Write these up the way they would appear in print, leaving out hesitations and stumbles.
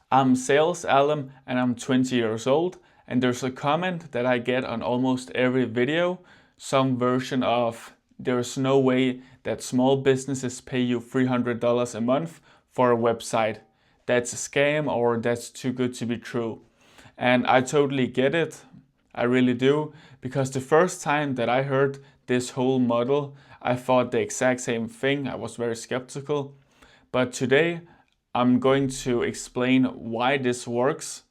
I'm Sales Alum and I'm 20 years old, and there's a comment that I get on almost every video, some version of there's no way that small businesses pay you $300 a month for a website. That's a scam or that's too good to be true. And I totally get it. I really do, because the first time that I heard this whole model, I thought the exact same thing. I was very skeptical. But today I'm going to explain why this works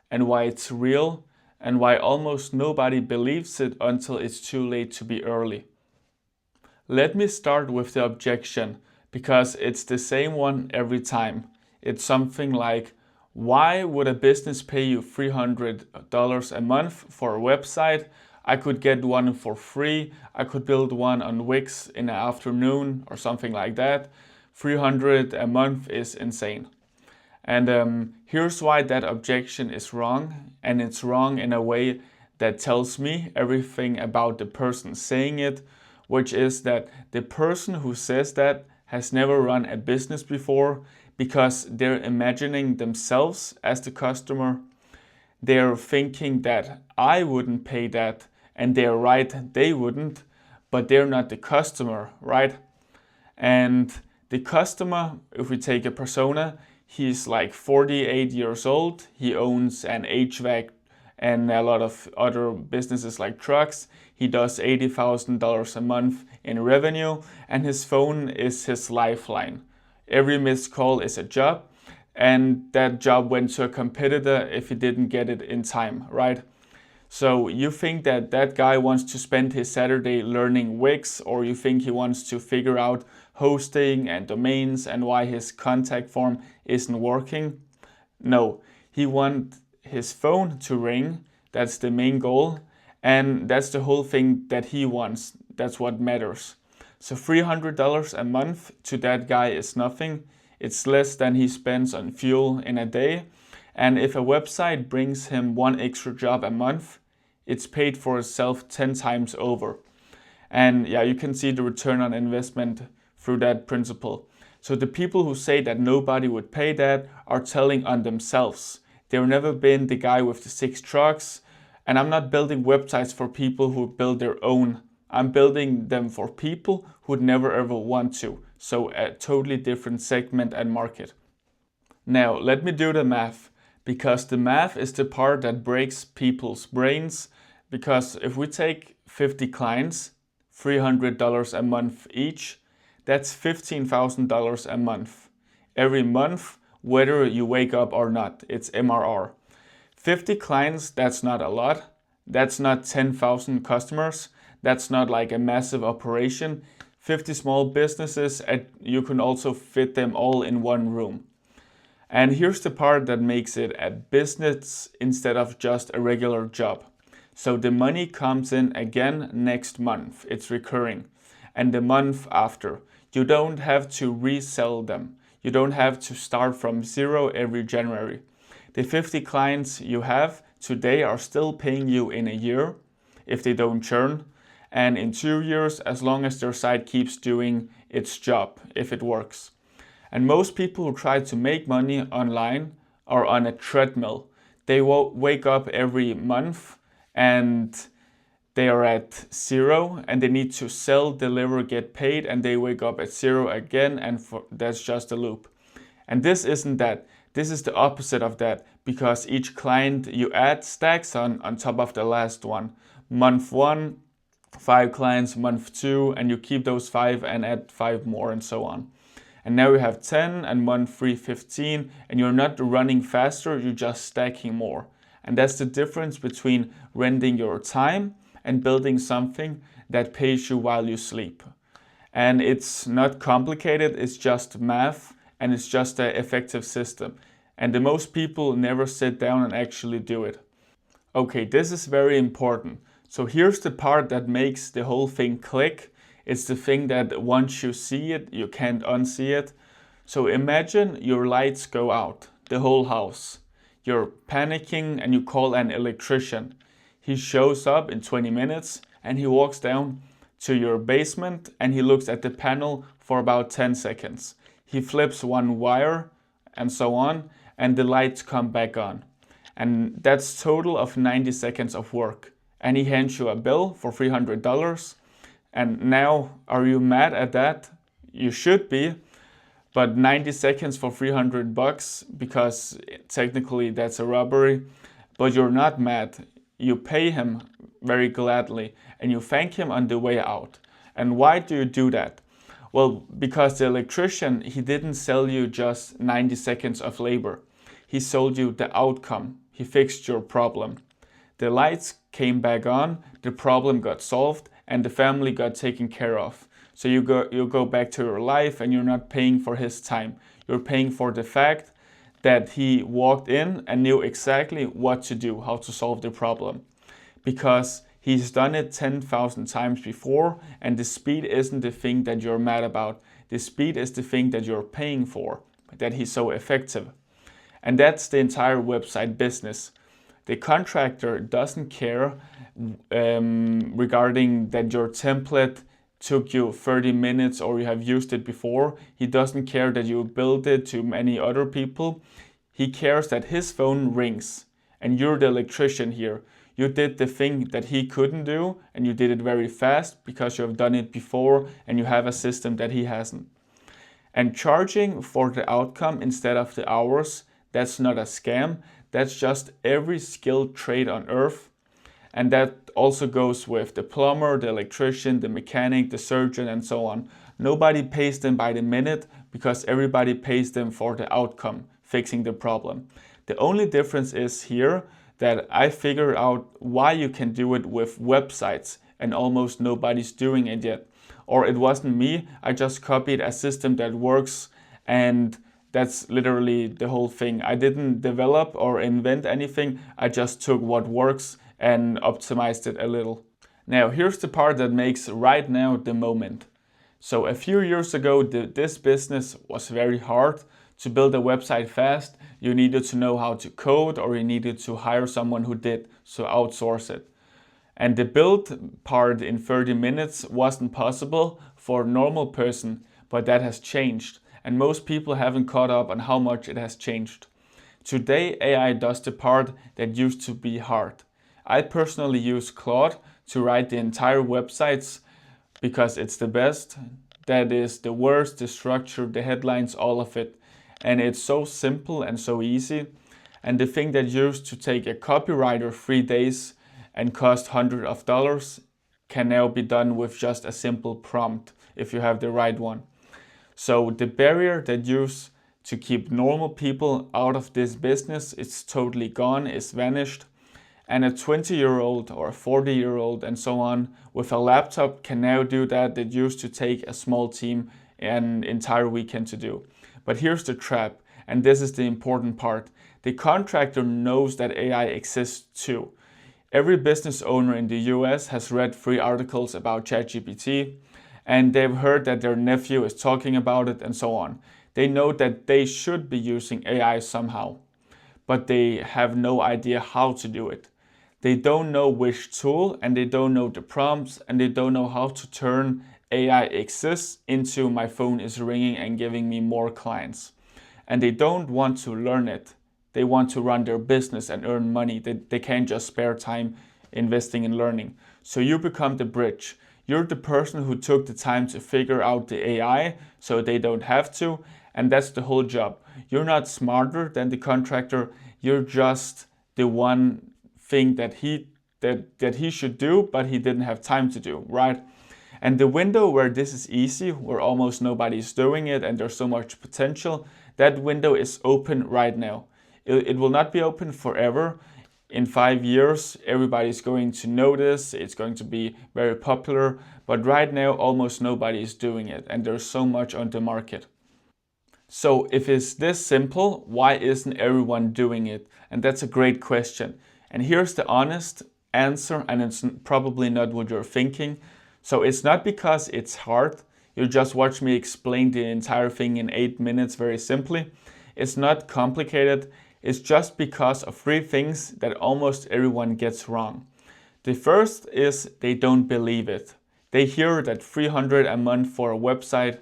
and why it's real and why almost nobody believes it until it's too late to be early. Let me start with the objection, because it's the same one every time. It's something like, why would a business pay you $300 a month for a website? I could get one for free. I could build one on Wix in the afternoon or something like that. 300 a month is insane. And here's why that objection is wrong. And it's wrong in a way that tells me everything about the person saying it, which is that the person who says that has never run a business before, because they're imagining themselves as the customer. They're thinking that I wouldn't pay that, and they're right, they wouldn't, but they're not the customer, right? And the customer, if we take a persona, he's like 48 years old, he owns an HVAC and a lot of other businesses like trucks. He does $80,000 a month in revenue, and his phone is his lifeline. Every missed call is a job, and that job went to a competitor if he didn't get it in time, right? So you think that that guy wants to spend his Saturday learning Wix, or you think he wants to figure out hosting and domains and why his contact form isn't working? No, he wants his phone to ring. That's the main goal, and that's the whole thing that he wants. That's what matters. So $300 a month to that guy is nothing. It's less than he spends on fuel in a day. And if a website brings him one extra job a month, it's paid for itself 10 times over. And yeah, you can see the return on investment through that principle. So the people who say that nobody would pay that are telling on themselves. They've never been the guy with the 6 trucks. And I'm not building websites for people who build their own. I'm building them for people who would never ever want to. So a totally different segment and market. Now let me do the math, because the math is the part that breaks people's brains. Because if we take 50 clients, $300 a month each, that's $15,000 a month. Every month, whether you wake up or not, it's MRR. 50 clients, that's not a lot. That's not 10,000 customers. That's not like a massive operation. 50 small businesses, you can also fit them all in one room. And here's the part that makes it a business instead of just a regular job. So the money comes in again next month. It's recurring. And the month after. You don't have to resell them. You don't have to start from zero every January. The 50 clients you have today are still paying you in a year if they don't churn. And in 2 years, as long as their site keeps doing its job, if it works. And most people who try to make money online are on a treadmill. They wake up every month and they are at zero, and they need to sell, deliver, get paid, and they wake up at zero again, and that's just a loop. And this isn't that. This is the opposite of that, because each client you add stacks on top of the last one. Month 1, 5 clients, month 2, and you keep those 5 and add 5 more and so on. And now you have 10, and month 3, 15, and you're not running faster, you're just stacking more. And that's the difference between renting your time and building something that pays you while you sleep. And it's not complicated, it's just math, and it's just an effective system. And the most people never sit down and actually do it. Okay, this is very important. So here's the part that makes the whole thing click. It's the thing that once you see it, you can't unsee it. So imagine your lights go out, the whole house. You're panicking and you call an electrician. He shows up in 20 minutes and he walks down to your basement and he looks at the panel for about 10 seconds. He flips one wire and so on, and the lights come back on. And that's total of 90 seconds of work. And he hands you a bill for $300. And now, are you mad at that? You should be, but 90 seconds for $300, because technically that's a robbery, but you're not mad. You pay him very gladly and you thank him on the way out. And why do you do that? Well, because the electrician, he didn't sell you just 90 seconds of labor. He sold you the outcome. He fixed your problem. The lights came back on, the problem got solved, and the family got taken care of. So you go back to your life and you're not paying for his time. You're paying for the fact that he walked in and knew exactly what to do, how to solve the problem. Because he's done it 10,000 times before, and the speed isn't the thing that you're mad about. The speed is the thing that you're paying for, that he's so effective. And that's the entire website business. The contractor doesn't care regarding that your template took you 30 minutes or you have used it before. He doesn't care that you built it to many other people. He cares that his phone rings and you're the electrician here. You did the thing that he couldn't do, and you did it very fast because you have done it before and you have a system that he hasn't. And charging for the outcome instead of the hours, that's not a scam. That's just every skilled trade on earth. And that also goes with the plumber, the electrician, the mechanic, the surgeon, and so on. Nobody pays them by the minute because everybody pays them for the outcome, fixing the problem. The only difference is here that I figured out why you can do it with websites and almost nobody's doing it yet. Or it wasn't me, I just copied a system that works, and that's literally the whole thing. I didn't develop or invent anything, I just took what works and optimized it a little. Now here's the part that makes right now the moment. So a few years ago, this business was very hard. To build a website fast, you needed to know how to code, or you needed to hire someone who did, so outsource it. And the build part in 30 minutes wasn't possible for a normal person, but that has changed. And most people haven't caught up on how much it has changed. Today, AI does the part that used to be hard. I personally use Claude to write the entire websites because it's the best. That is the words, the structure, the headlines, all of it. And it's so simple and so easy. And the thing that used to take a copywriter 3 days and cost hundreds of dollars can now be done with just a simple prompt if you have the right one. So the barrier that used to keep normal people out of this business is totally gone, is vanished. And a 20-year-old or a 40-year-old and so on with a laptop can now do that used to take a small team an entire weekend to do. But here's the trap, and this is the important part. The contractor knows that AI exists too. Every business owner in the US has read 3 articles about ChatGPT, and they've heard that their nephew is talking about it and so on. They know that they should be using AI somehow, but they have no idea how to do it. They don't know which tool, and they don't know the prompts, and they don't know how to turn AI exists into my phone is ringing and giving me more clients. And they don't want to learn it. They want to run their business and earn money. They can't just spare time investing in learning. So you become the bridge. You're the person who took the time to figure out the AI so they don't have to. And that's the whole job. You're not smarter than the contractor. You're just the one thing that he should do, but he didn't have time to do, right? And the window where this is easy, where almost nobody's doing it and there's so much potential, that window is open right now. It will not be open forever. In 5 years, everybody's going to know this. It's going to be very popular. But right now, almost nobody is doing it. And there's so much on the market. So if it's this simple, why isn't everyone doing it? And that's a great question. And here's the honest answer, and it's probably not what you're thinking. So it's not because it's hard. You just watch me explain the entire thing in 8 minutes very simply. It's not complicated. It's just because of 3 things that almost everyone gets wrong. The first is they don't believe it. They hear that $300 a month for a website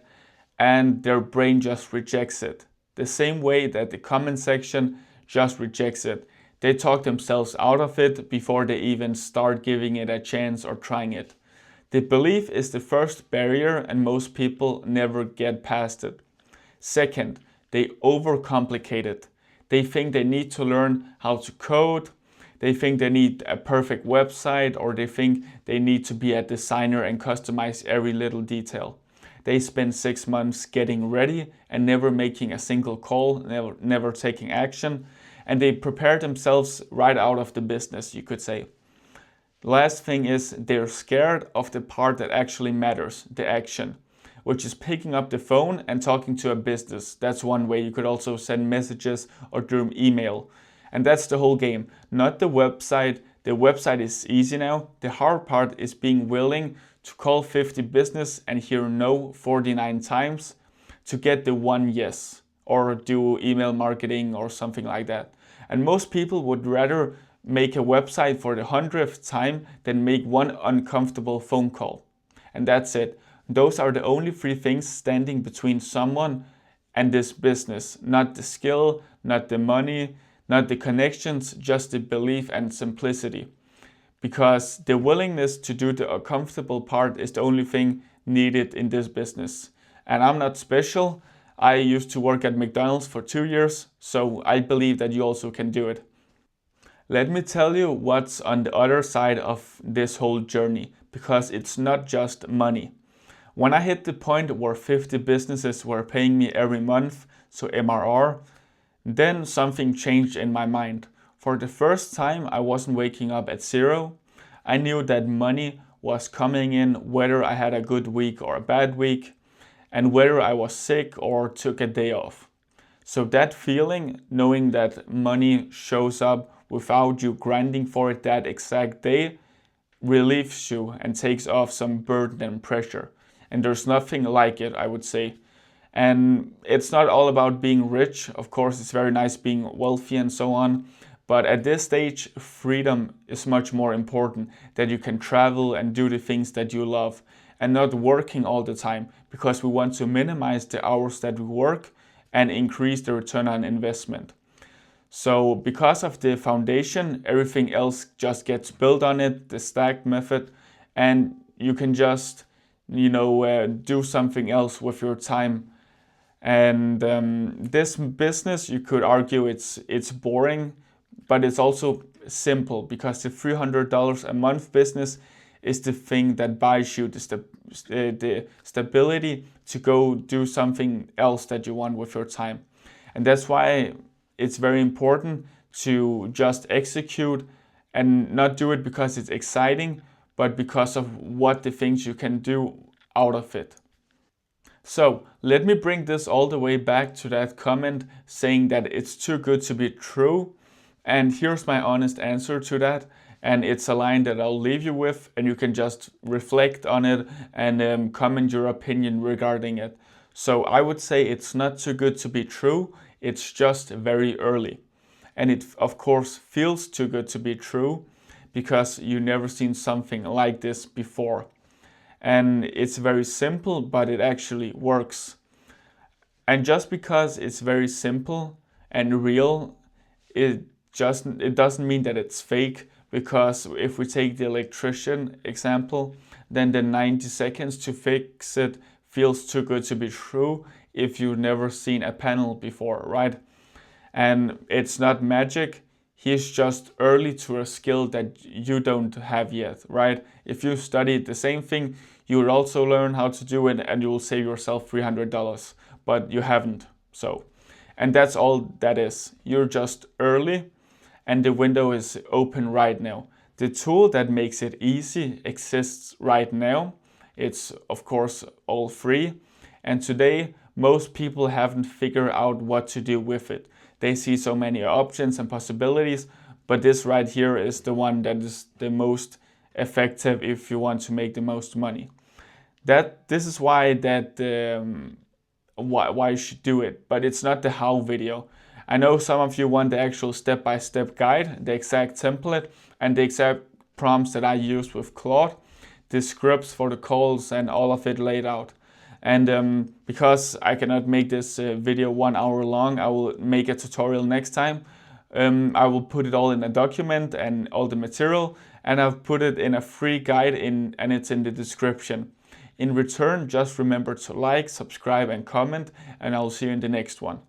and their brain just rejects it. the same way that the comment section just rejects it. They talk themselves out of it before they even start giving it a chance or trying it. The belief is the first barrier and most people never get past it. Second, they overcomplicate it. They think they need to learn how to code, they think they need a perfect website, or they think they need to be a designer and customize every little detail. They spend 6 months getting ready and never making a single call, never taking action, and they prepare themselves right out of the business, you could say. The last thing is they're scared of the part that actually matters, the action, which is picking up the phone and talking to a business. That's one way. You could also send messages or do email. And that's the whole game, not the website. The website is easy now. The hard part is being willing to call 50 business and hear no 49 times to get the one yes, or do email marketing or something like that. And most people would rather make a website for the 100th time than make one uncomfortable phone call. And that's it. Those are the only 3 things standing between someone and this business. Not the skill, not the money, not the connections, just the belief and simplicity. Because the willingness to do the uncomfortable part is the only thing needed in this business. And I'm not special. I used to work at McDonald's for 2 years, so I believe that you also can do it. Let me tell you what's on the other side of this whole journey, because it's not just money. When I hit the point where 50 businesses were paying me every month, so MRR, then something changed in my mind. For the first time, I wasn't waking up at 0. I knew that money was coming in whether I had a good week or a bad week, and whether I was sick or took a day off. So that feeling, knowing that money shows up without you grinding for it that exact day, relieves you and takes off some burden and pressure. And there's nothing like it, I would say. And it's not all about being rich. Of course, it's very nice being wealthy and so on. But at this stage, freedom is much more important, that you can travel and do the things that you love and not working all the time, because we want to minimize the hours that we work and increase the return on investment. So because of the foundation, everything else just gets built on it, the stack method, and you can just, do something else with your time. And this business, you could argue it's boring, but it's also simple, because the $300 a month business is the thing that buys you the stability to go do something else that you want with your time. And that's why it's very important to just execute and not do it because it's exciting, but because of what the things you can do out of it. So let me bring this all the way back to that comment saying that it's too good to be true. And here's my honest answer to that. And it's a line that I'll leave you with, and you can just reflect on it and comment your opinion regarding it. So I would say it's not too good to be true. It's just very early. And it, of course, feels too good to be true because you've never seen something like this before. And it's very simple, but it actually works. And just because it's very simple and real, it doesn't mean that it's fake. Because if we take the electrician example, then the 90 seconds to fix it feels too good to be true if you've never seen a panel before, right? And it's not magic. He's just early to a skill that you don't have yet, right? If you studied the same thing, you will also learn how to do it and you will save yourself $300, but you haven't. So, and that's all that is. You're just early and the window is open right now. The tool that makes it easy exists right now. It's of course all free. And today, most people haven't figured out what to do with it. They see so many options and possibilities, but this right here is the one that is the most effective if you want to make the most money. This is why why you should do it, but it's not the how video. I know some of you want the actual step-by-step guide, the exact template, and the exact prompts that I use with Claude, the scripts for the calls and all of it laid out. And because I cannot make this video 1 hour long, I will make a tutorial next time. I will put it all in a document and all the material, and I've put it in a free guide and it's in the description. In return, just remember to like, subscribe and comment, and I'll see you in the next one.